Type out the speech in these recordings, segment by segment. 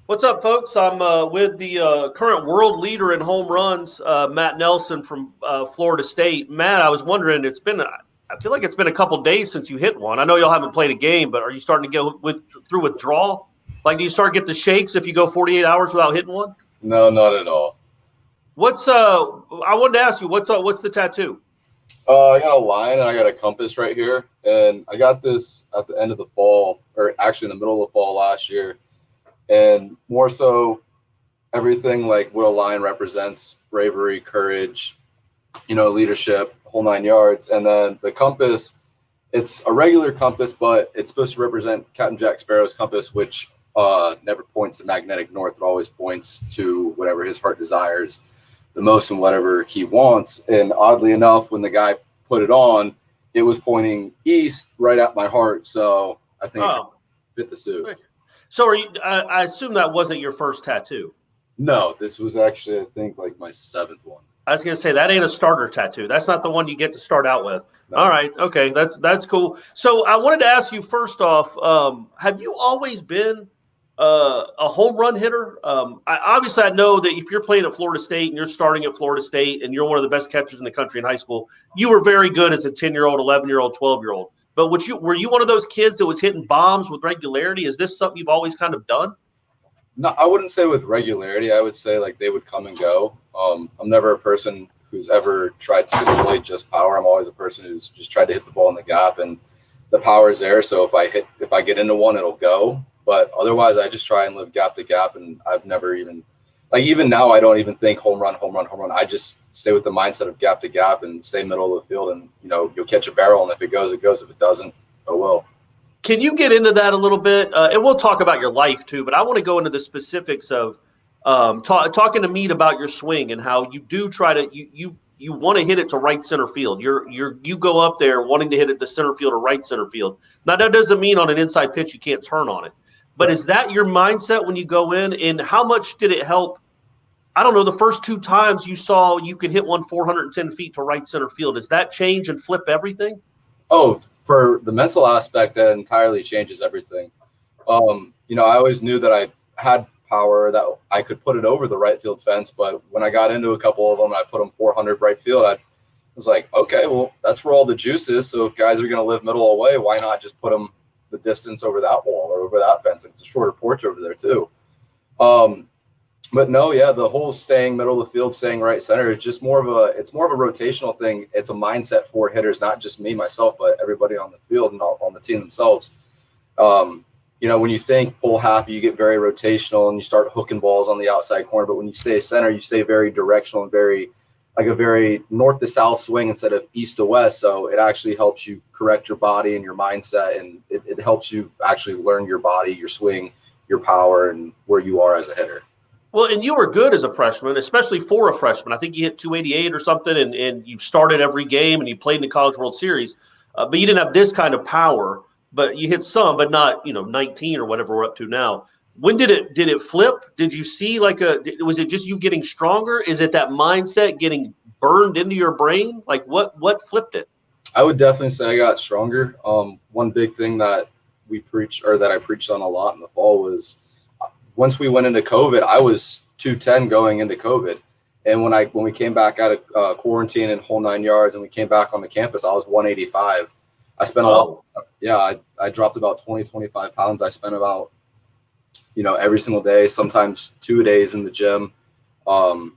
What's up, folks? I'm with the current world leader in home runs, Matt Nelson from Florida State. Matt, I was wondering, I feel like it's been a couple days since you hit one. I know y'all haven't played a game, but are you starting to go through withdrawal? Like, do you start to get the shakes if you go 48 hours without hitting one? No, not at all. I wanted to ask you, what's the tattoo? I got a line and I got a compass right here, and I got this at the end of the fall, or actually in the middle of the fall last year, and more so everything like what a line represents: bravery, courage, leadership, whole 9 yards. And then the compass, it's a regular compass, but it's supposed to represent Captain Jack Sparrow's compass, which never points to magnetic north. It always points to whatever his heart desires the most and whatever he wants. And oddly enough, when the guy put it on, it was pointing east right at my heart. So I think it fit the suit. So I assume that wasn't your first tattoo. No, this was actually, I think, like my seventh one. I was going to say, that ain't a starter tattoo. That's not the one you get to start out with. No. All right. Okay. That's cool. So I wanted to ask you first off, have you always been a home run hitter? Obviously, I know that if you're playing at Florida State and you're starting at Florida State and you're one of the best catchers in the country in high school, you were very good as a 10-year-old, 11-year-old, 12-year-old. But were you one of those kids that was hitting bombs with regularity? Is this something you've always kind of done? No, I wouldn't say with regularity. I would say like they would come and go. I'm never a person who's ever tried to display just power. I'm always a person who's just tried to hit the ball in the gap, and the power is there. So if I get into one, it'll go. But otherwise, I just try and live gap to gap, and I've never even now, I don't even think home run, home run, home run. I just stay with the mindset of gap to gap and stay middle of the field, and you'll catch a barrel, and if it goes, it goes. If it doesn't, oh well. Can you get into that a little bit? And we'll talk about your life too, but I want to go into the specifics of talking to Meade about your swing and how you do try to you want to hit it to right center field. You go up there wanting to hit it to center field or right center field. Now that doesn't mean on an inside pitch you can't turn on it, but is that your mindset when you go in? And how much did it help? I don't know, the first two times you saw you could hit one 410 feet to right center field. Does that change and flip everything? Oh, for the mental aspect, that entirely changes everything. I always knew that I had power, that I could put it over the right field fence. But when I got into a couple of them, I put them 400 right field. I was like, okay, well, that's where all the juice is. So if guys are going to live middle away, why not just put them the distance over that wall or over that fence? It's a shorter porch over there too. But no, yeah, the whole staying middle of the field, staying right center is just more of a rotational thing. It's a mindset for hitters, not just me, myself, but everybody on the field and on the team themselves. When you think pull half, you get very rotational and you start hooking balls on the outside corner. But when you stay center, you stay very directional and very north to south swing instead of east to west. So it actually helps you correct your body and your mindset, and it helps you actually learn your body, your swing, your power, and where you are as a hitter. Well, and you were good as a freshman, especially for a freshman. I think you hit 288 or something, and you started every game, and you played in the College World Series. But you didn't have this kind of power. But you hit some, but not 19 or whatever we're up to now. When did it flip? Did you see was it just you getting stronger? Is it that mindset getting burned into your brain? Like what flipped it? I would definitely say I got stronger. One big thing that I preached on a lot in the fall was, once we went into COVID, I was 210 going into COVID. And when we came back out of quarantine and whole 9 yards and we came back on the campus, I was 185. I spent a lot. Yeah, I dropped about 20, 25 pounds. I spent about, every single day, sometimes 2 days in the gym. And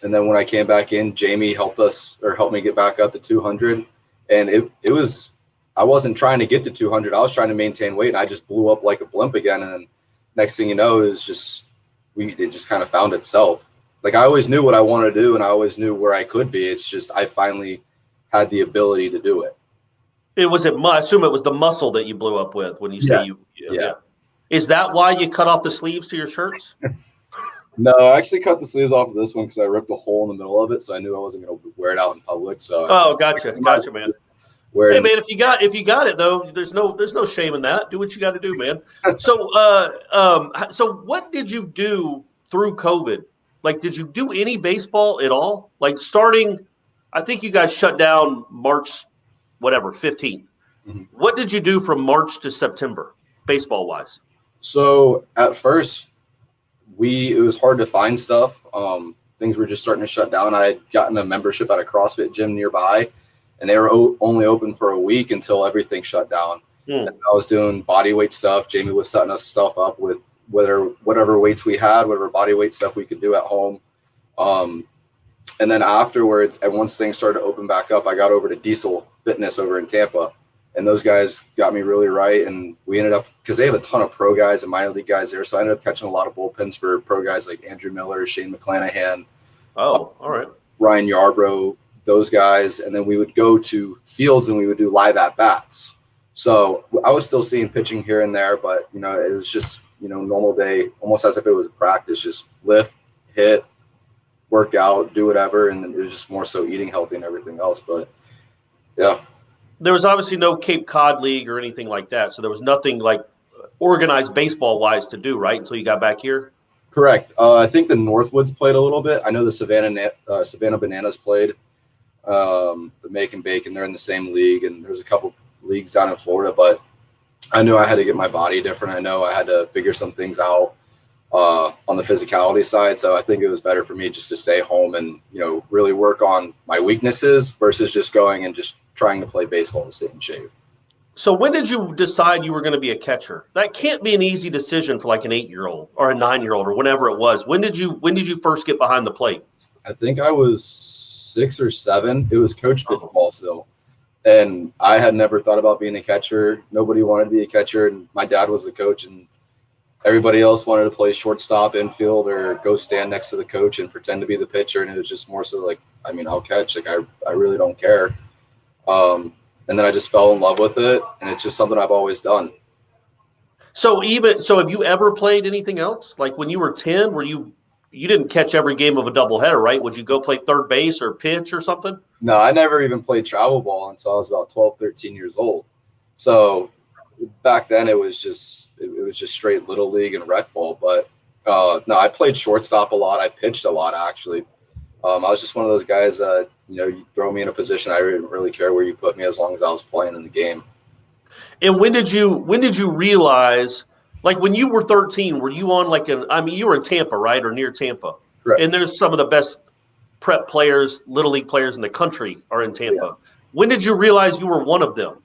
then when I came back in, Jamie helped me get back up to 200. And it was, I wasn't trying to get to 200. I was trying to maintain weight, and I just blew up like a blimp again. And then next thing you know, it just kind of found itself. Like, I always knew what I wanted to do, and I always knew where I could be. It's just I finally had the ability to do it. I assume it was the muscle that you blew up with when you say you. Yeah. Is that why you cut off the sleeves to your shirts? No, I actually cut the sleeves off of this one because I ripped a hole in the middle of it, so I knew I wasn't going to wear it out in public. So. Gotcha, man. Hey, man, if you got it though, there's no shame in that. Do what you got to do, man. So, so what did you do through COVID? Like, did you do any baseball at all? Like, starting, I think you guys shut down March, 15th. Mm-hmm. What did you do from March to September, baseball wise? So at first, it was hard to find stuff. Things were just starting to shut down. I had gotten a membership at a CrossFit gym nearby, and they were only open for a week until everything shut down. And I was doing body weight stuff. Jamie was setting us stuff up with whatever weights we had, whatever body weight stuff we could do at home. And then afterwards, and once things started to open back up, I got over to Diesel Fitness over in Tampa. And those guys got me really right. And we ended up, because they have a ton of pro guys and minor league guys there. So I ended up catching a lot of bullpens for pro guys like Andrew Miller, Shane McClanahan. Oh, all right. Ryan Yarbrough, those guys. And then we would go to fields and we would do live at bats. So I was still seeing pitching here and there, but, you know, it was just, you know, normal day, almost as if it was a practice, just lift, hit, work out, do whatever. And then it was just more so eating healthy and everything else. But yeah. There was obviously no Cape Cod League or anything like that. So there was nothing like organized baseball wise to do, right? Until you got back here. Correct. I think the Northwoods played a little bit. I know the Savannah Bananas played, the Make and Bake, and they're in the same league. And there's a couple leagues down in Florida, but I knew I had to get my body different. I know I had to figure some things out on the physicality side. So I think it was better for me just to stay home and, you know, really work on my weaknesses versus just going and just trying to play baseball to stay in shape. So when did you decide you were going to be a catcher? That can't be an easy decision for like an 8-year-old or a 9-year-old or whenever it was. When did you first get behind the plate? I think I was 6 or 7. It was coach baseball still. And I had never thought about being a catcher. Nobody wanted to be a catcher. And my dad was the coach, and everybody else wanted to play shortstop, infield, or go stand next to the coach and pretend to be the pitcher. And it was just more so like, I mean, I'll catch. Like, I really don't care. And then I just fell in love with it, and it's just something I've always done. So have you ever played anything else? Like when you were 10, you didn't catch every game of a doubleheader, right? Would you go play third base or pitch or something? No, I never even played travel ball until I was about 12, 13 years old. So back then it was just straight little league and rec ball. But no, I played shortstop a lot. I pitched a lot, actually. I was just one of those guys that, you know, you throw me in a position, I didn't really care where you put me as long as I was playing in the game. And when did you realize, like when you were 13, were you on you were in Tampa, right? Or near Tampa. Correct. And there's some of the best prep players, little league players in the country are in Tampa. Yeah. When did you realize you were one of them?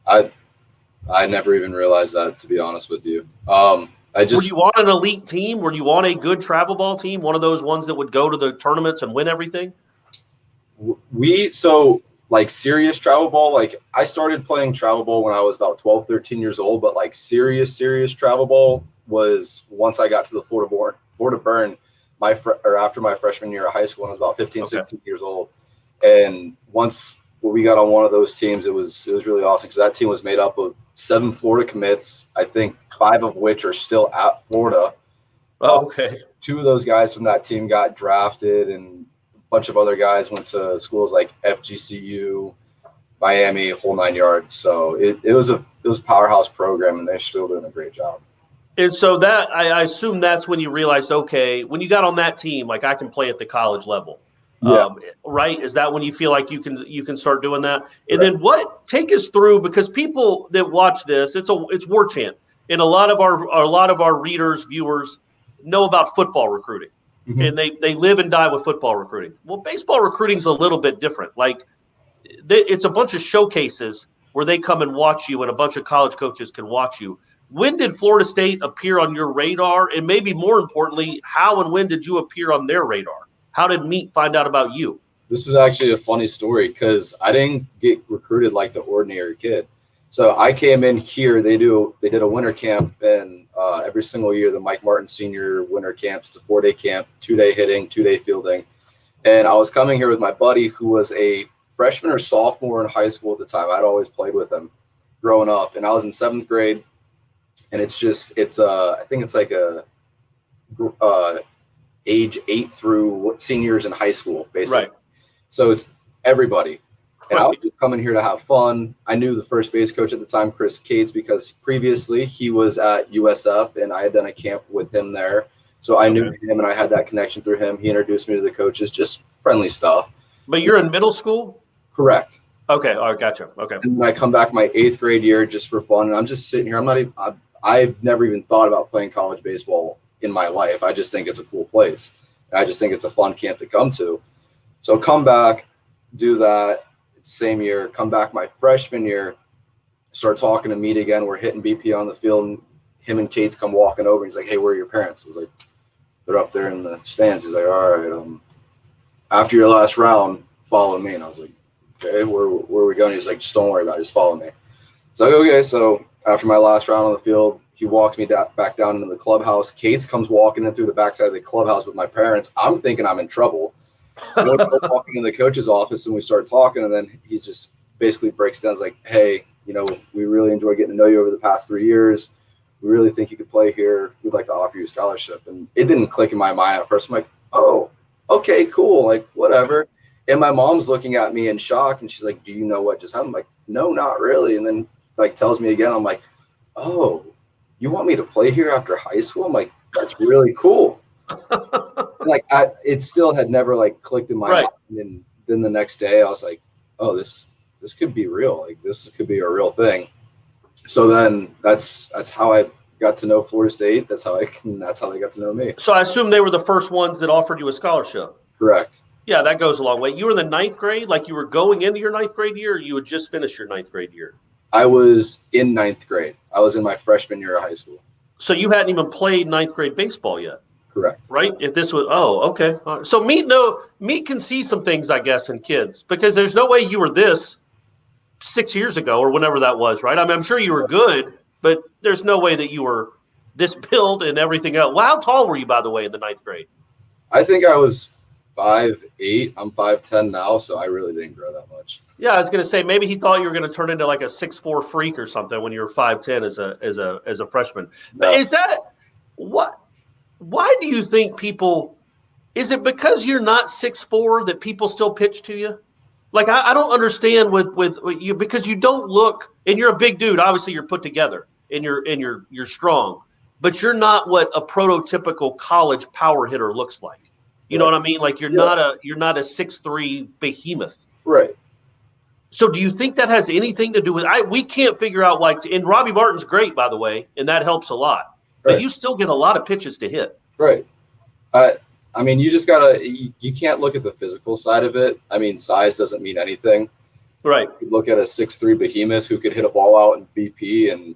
I never even realized that, to be honest with you. Were you on an elite team? Were you on a good travel ball team? One of those ones that would go to the tournaments and win everything? Like serious travel ball, like I started playing travel ball when I was about 12, 13 years old, but like serious travel ball was once I got to the Florida Burn after my freshman year of high school when I was about 15, 16 years old. And once we got on one of those teams, it was really awesome because that team was made up of 7 Florida commits, I think 5 of which are still at Florida. Oh, okay. 2 of those guys from that team got drafted, and bunch of other guys went to schools like FGCU, Miami, whole 9 yards. So it was a powerhouse program, and they're still doing a great job. And so that I assume that's when you realized, okay, when you got on that team, like I can play at the college level. Yeah. Right? Is that when you feel like you can start doing that? And then take us through, because people that watch this, it's Warchant, and a lot of our readers, viewers know about football recruiting. Mm-hmm. And they live and die with football recruiting. Well, baseball recruiting is a little bit different. Like it's a bunch of showcases where they come and watch you, and a bunch of college coaches can watch you. When did Florida State appear on your radar? And maybe more importantly, how and when did you appear on their radar? How did Meek find out about you? This is actually a funny story because I didn't get recruited like the ordinary kid. So I came in here. They did a winter camp, and every single year, the Mike Martin Senior winter camps, it's a 4-day camp, 2-day hitting, 2-day fielding. And I was coming here with my buddy who was a freshman or sophomore in high school at the time. I'd always played with him growing up, and I was in 7th grade. And I think it's like a age 8 through seniors in high school, basically. Right. So it's everybody. And I was just coming here to have fun. I knew the first base coach at the time, Chris Cates, because previously he was at USF, and I had done a camp with him there. So I knew him, and I had that connection through him. He introduced me to the coaches, just friendly stuff. But you're in middle school? Correct. Okay. All right. Gotcha. Okay. And I come back my 8th grade year just for fun, and I'm just sitting here. I've never even thought about playing college baseball in my life. I just think it's a cool place. And I just think it's a fun camp to come to. So come back, do that. Same year, come back my freshman year, start talking to meet again. We're hitting BP on the field, and him and Kate's come walking over. He's like, "Hey, where are your parents?" I was like, "They're up there in the stands." He's like, "All right, after your last round, follow me." And I was like, "Okay, where are we going?" He's like, "Just don't worry about it. Just follow me." So okay. So after my last round on the field, he walks me back down into the clubhouse. Kate's comes walking in through the backside of the clubhouse with my parents. I'm thinking I'm in trouble. We start walking in the coach's office, and we start talking, and then he just basically breaks down. He's like, "Hey, we really enjoy getting to know you over the past 3 years. We really think you could play here. We'd like to offer you a scholarship." And it didn't click in my mind at first. I'm like, "Oh, okay, cool, like whatever." And my mom's looking at me in shock, and she's like, "Do you know what just happened?" I'm like, "No, not really." And then like tells me again. I'm like, "Oh, you want me to play here after high school?" I'm like, "That's really cool." Like it still had never like clicked in my mind. And then the next day I was like, "Oh, this could be real. Like this could be a real thing." So then that's how I got to know Florida State. That's how they got to know me. So I assume they were the first ones that offered you a scholarship. Correct. Yeah, that goes a long way. You were in the ninth grade, like you were going into your ninth grade year, or you had just finished your ninth grade year? I was in ninth grade. I was in my freshman year of high school. So you hadn't even played ninth grade baseball yet? Correct. Right? If this was, okay. So Meat can see some things, I guess, in kids, because there's no way you were this 6 years ago or whenever that was, right? I mean, I'm sure you were good, but there's no way that you were this build and everything else. Well, how tall were you, by the way, in the ninth grade? I think I was 5'8". I'm 5'10" now, so I really didn't grow that much. Yeah, I was going to say maybe he thought you were going to turn into like a 6'4" freak or something when you were 5'10" as a freshman. No. But is that what? Why do you think people? Is it because you're not 6'4" that people still pitch to you? Like I don't understand with you, because you don't look, and you're a big dude. Obviously, you're put together and you're strong, but you're not what a prototypical college power hitter looks like. You know what I mean? Like you're not a 6'3" behemoth. Right. So do you think that has anything to do with we can't figure out and Robbie Martin's great, by the way, and that helps a lot. But you still get a lot of pitches to hit. Right. I mean, you just you can't look at the physical side of it. I mean, size doesn't mean anything. Right. You look at a 6'3" behemoth who could hit a ball out in BP and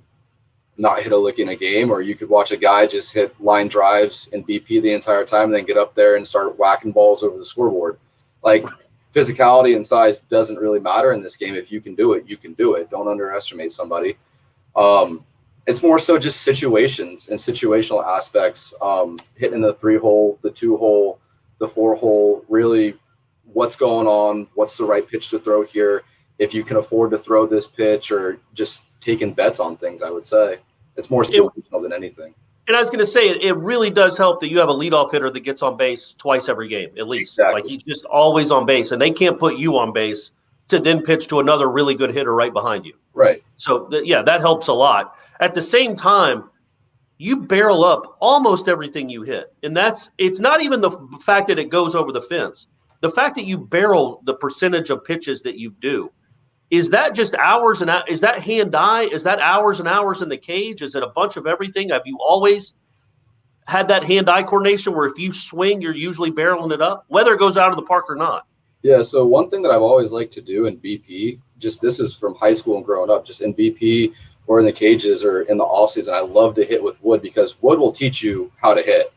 not hit a lick in a game, or you could watch a guy just hit line drives in BP the entire time and then get up there and start whacking balls over the scoreboard. Like physicality and size doesn't really matter in this game. If you can do it, you can do it. Don't underestimate somebody. It's more so just situations and situational aspects, hitting the 3-hole, the 2-hole, the 4-hole, really what's going on, what's the right pitch to throw here, if you can afford to throw this pitch, or just taking bets on things, I would say. It's more situational than anything. And I was going to say, it really does help that you have a leadoff hitter that gets on base twice every game, at least. Exactly. Like he's just always on base, and they can't put you on base to then pitch to another really good hitter right behind you. Right. So, that helps a lot. At the same time, you barrel up almost everything you hit. And it's not even the fact that it goes over the fence. The fact that you barrel the percentage of pitches that you do. Is that just hours and is that hand-eye? Is that hours and hours in the cage? Is it a bunch of everything? Have you always had that hand-eye coordination where if you swing, you're usually barreling it up, whether it goes out of the park or not? Yeah, so one thing that I've always liked to do in BP, just this is from high school and growing up, just in BP or in the cages or in the offseason, I love to hit with wood, because wood will teach you how to hit.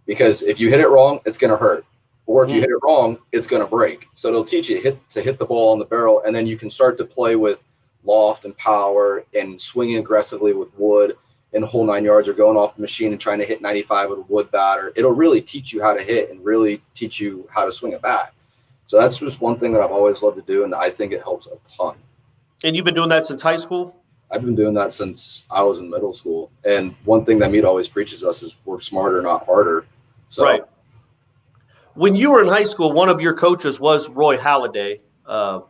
Because if you hit it wrong, it's going to hurt. Or if you hit it wrong, it's going to break. So it'll teach you to hit the ball on the barrel, and then you can start to play with loft and power and swinging aggressively with wood and the whole 9 yards, or going off the machine and trying to hit 95 with a wood bat. Or it'll really teach you how to hit and really teach you how to swing a bat. So that's just one thing that I've always loved to do, and I think it helps a ton. And you've been doing that since high school? I've been doing that since I was in middle school. And one thing that Meat always preaches us is work smarter, not harder. So, right. When you were in high school, one of your coaches was Roy Halliday. Did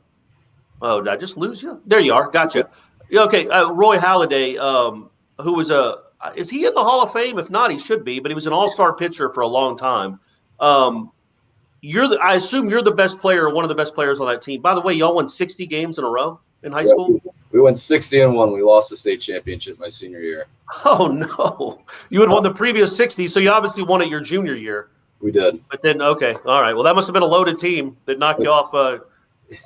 I just lose you? There you are. Gotcha. Okay. Roy Halliday, who was is he in the Hall of Fame? If not, he should be, but he was an all-star pitcher for a long time. I assume you're the best player, or one of the best players on that team. By the way, y'all won 60 games in a row in high school? We went 60-1. We lost the state championship my senior year. Oh, no. You had won the previous 60, so you obviously won it your junior year. We did. But then, okay, all right. Well, that must have been a loaded team that knocked you off.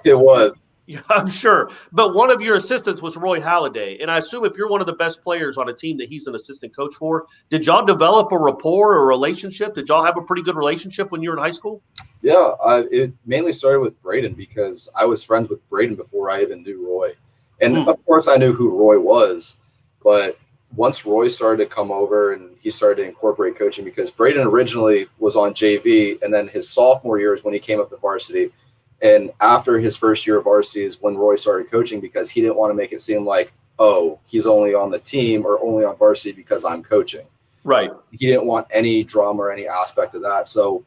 It was. Yeah, I'm sure. But one of your assistants was Roy Halliday. And I assume if you're one of the best players on a team that he's an assistant coach for, did y'all develop a rapport or a relationship? Did y'all have a pretty good relationship when you were in high school? Yeah, it mainly started with Braden because I was friends with Braden before I even knew Roy. And of course I knew who Roy was, but once Roy started to come over and he started to incorporate coaching, because Braden originally was on JV, and then his sophomore year is when he came up to varsity. And after his first year of varsity is when Roy started coaching, because he didn't want to make it seem like, oh, he's only on the team or only on varsity because I'm coaching. Right. He didn't want any drama or any aspect of that. So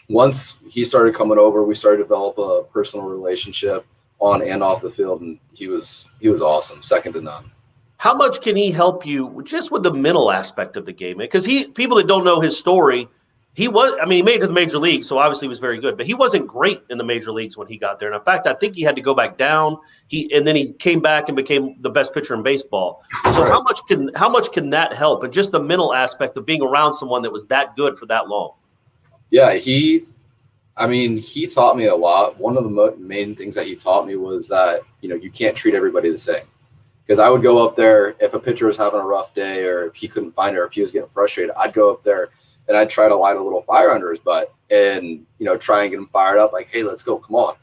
once he started coming over, we started to develop a personal relationship on and off the field, and he was awesome, second to none. How much can he help you just with the mental aspect of the game? Because people that don't know his story, he made it to the major leagues, so obviously he was very good, but he wasn't great in the major leagues when he got there. And in fact, I think he had to go back down. And then he came back and became the best pitcher in baseball. So Right. how much can that help? And just the mental aspect of being around someone that was that good for that long. Yeah, he taught me a lot. One of the main things that he taught me was that, you can't treat everybody the same. Because I would go up there if a pitcher was having a rough day or if he couldn't find it or if he was getting frustrated, I'd go up there and I'd try to light a little fire under his butt and, try and get him fired up like, hey, let's go, come on.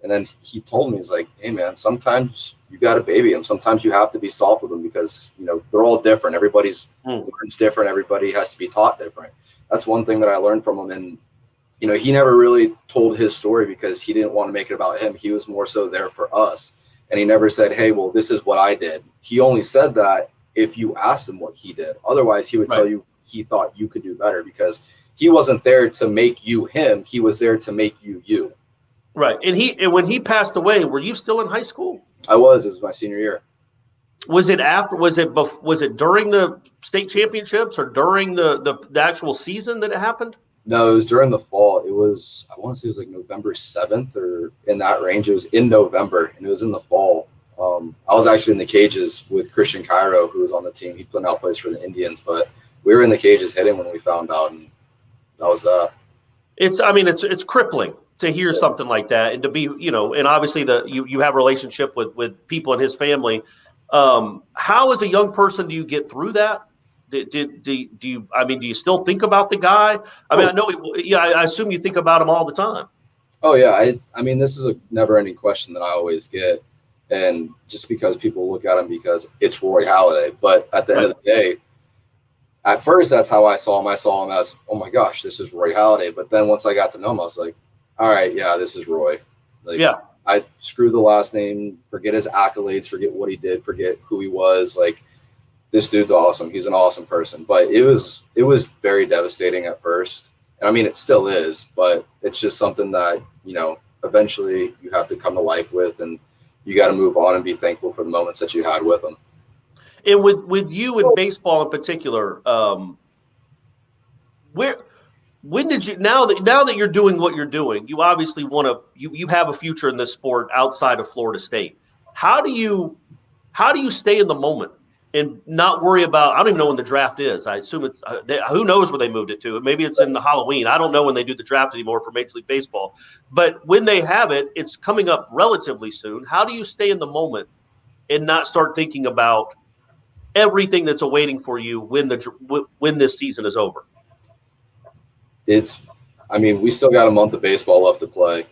And then he told me, he's like, hey, man, sometimes you got to baby him. Sometimes you have to be soft with them because, they're all different. Everybody's learns different. Everybody has to be taught different. That's one thing that I learned from him. And, he never really told his story because he didn't want to make it about him. He was more so there for us. And he never said, hey, well, this is what I did. He only said that if you asked him what he did. Otherwise, he would tell you he thought you could do better because he wasn't there to make you him. He was there to make you you. Right. And when he passed away, were you still in high school? I was. It was my senior year. Was it during the state championships or during the actual season that it happened? No, it was during the fall. It was, I want to say it was like November 7th or in that range. It was in November and it was in the fall. I was actually in the cages with Christian Cairo, who was on the team. He now plays for the Indians, but we were in the cages hitting when we found out, and that was that. It's crippling to hear something like that, and to be, and obviously you have a relationship with people in his family. How as a young person do you get through that? Do you still think about the guy? I assume you think about him all the time. Oh yeah. This is a never ending question that I always get. And just because people look at him because it's Roy Halliday, but at the end of the day, at first that's how I saw him. I saw him as, oh my gosh, this is Roy Halliday. But then once I got to know him, I was like, all right, yeah, this is Roy. I screw the last name, forget his accolades, forget what he did, forget who he was. Like, this dude's awesome. He's an awesome person. But it was very devastating at first. And it still is, but it's just something that, eventually you have to come to life with, and you got to move on and be thankful for the moments that you had with him. And with you in baseball in particular, when did you, now that you're doing what you're doing, you obviously you have a future in this sport outside of Florida State. How do you stay in the moment and not worry about, I don't even know when the draft is. I assume it's, who knows where they moved it to. Maybe it's in the Halloween. I don't know when they do the draft anymore for Major League Baseball. But when they have it, it's coming up relatively soon. How do you stay in the moment and not start thinking about everything that's awaiting for you when this season is over? We still got a month of baseball left to play.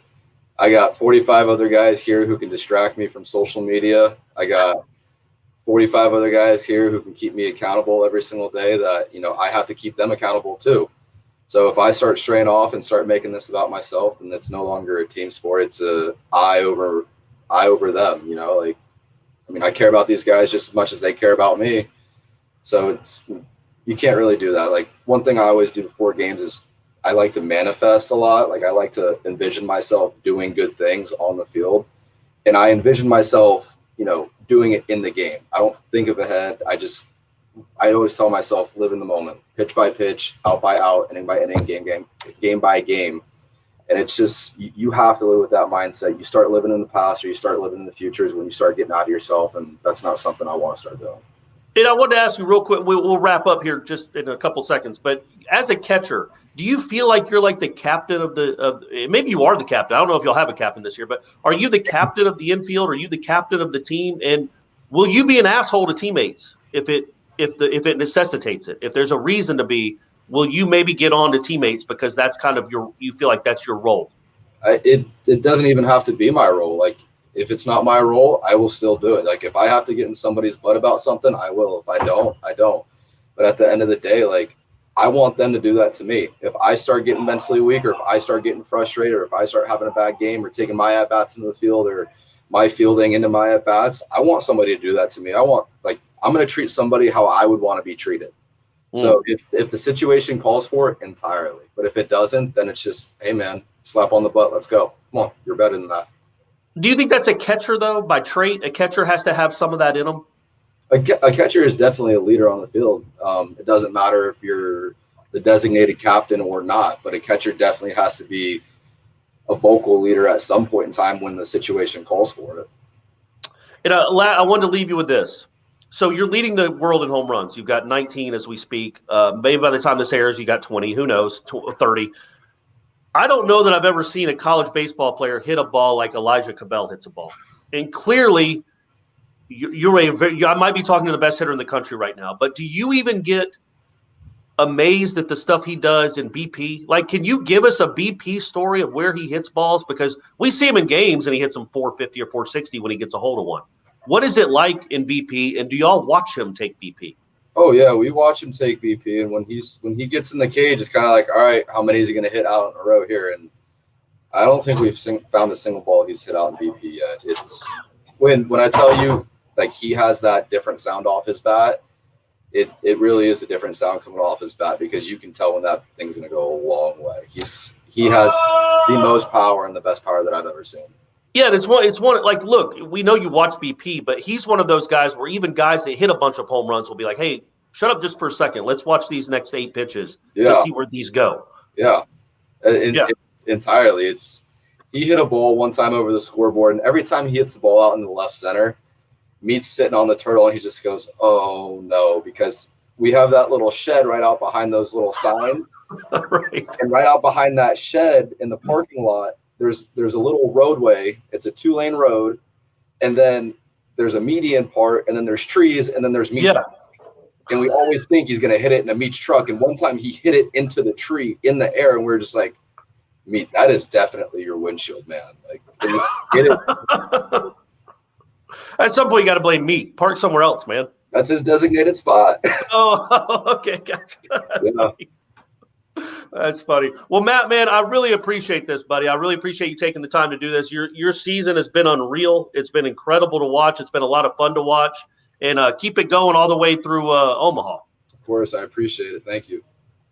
I got 45 other guys here who can distract me from social media. I got 45 other guys here who can keep me accountable every single day that, I have to keep them accountable too. So if I start straying off and start making this about myself, then it's no longer a team sport. It's I over them, I care about these guys just as much as they care about me. So you can't really do that. Like, one thing I always do before games is I like to manifest a lot. Like, I like to envision myself doing good things on the field. And I envision myself, doing it in the game. I don't think of ahead. I always tell myself, live in the moment, pitch by pitch, out by out, inning by inning, game by game. And it's just, you have to live with that mindset. You start living in the past or you start living in the future is when you start getting out of yourself. And that's not something I want to start doing. And I wanted to ask you real quick, we'll wrap up here just in a couple seconds, but as a catcher, do you feel like you're like the captain of maybe you are the captain. I don't know if you'll have a captain this year, but are you the captain of the infield? Are you the captain of the team? And will you be an asshole to teammates if it necessitates it? If there's a reason to be, will you maybe get on to teammates because that's kind of you feel like that's your role? It doesn't even have to be my role. Like, if it's not my role, I will still do it. Like, if I have to get in somebody's butt about something, I will. If I don't, I don't. But at the end of the day, like, I want them to do that to me. If I start getting mentally weak, or if I start getting frustrated, or if I start having a bad game, or taking my at-bats into the field, or my fielding into my at-bats, I want somebody to do that to me. I'm going to treat somebody how I would want to be treated. So if the situation calls for it, entirely. But if it doesn't, then it's just, hey, man, slap on the butt. Let's go. Come on. You're better than that. Do you think that's a catcher, though, by trait? A catcher has to have some of that in them? A catcher is definitely a leader on the field. It doesn't matter if you're the designated captain or not, but a catcher definitely has to be a vocal leader at some point in time when the situation calls for it. And I wanted to leave you with this. So you're leading the world in home runs. You've got 19 as we speak. Maybe by the time this airs, you got 20. Who knows? 30. I don't know that I've ever seen a college baseball player hit a ball like Elijah Cabell hits a ball. And clearly, I might be talking to the best hitter in the country right now, but do you even get amazed at the stuff he does in BP? Like, can you give us a BP story of where he hits balls? Because we see him in games and he hits them 450 or 460 when he gets a hold of one. What is it like in BP, and do y'all watch him take BP? Oh, yeah, we watch him take BP, and when he gets in the cage, it's kind of like, all right, how many is he going to hit out in a row here? And I don't think we've found a single ball he's hit out in BP yet. It's when I tell you, like, he has that different sound off his bat, it really is a different sound coming off his bat, because you can tell when that thing's going to go a long way. He has the most power and the best power that I've ever seen. Yeah, it's one like, look, we know you watch BP, but he's one of those guys where even guys that hit a bunch of home runs will be like, hey, shut up just for a second. Let's watch these next 8 pitches to see where these go. Yeah. Entirely. He hit a ball one time over the scoreboard, and every time he hits the ball out in the left center, Meat's sitting on the turtle, and he just goes, oh, no, because we have that little shed right out behind those little signs. Right. And right out behind that shed in the parking lot, there's a little roadway. It's a 2-lane road, and then there's a median part, and then there's trees, and then there's Meat's truck. And we always think he's going to hit it in a Meat's truck. And one time he hit it into the tree in the air, and we're just like, Meat, that is definitely your windshield, man. Like, can you get it? At some point, you got to blame Meat. Park somewhere else, man. That's his designated spot. Oh, okay, gotcha. That's funny. That's funny. Well, Matt, man, I really appreciate this, buddy. I really appreciate you taking the time to do this. Your season has been unreal. It's been incredible to watch. It's been a lot of fun to watch. And keep it going all the way through Omaha. Of course, I appreciate it. Thank you.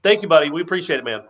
Thank you, buddy. We appreciate it, man.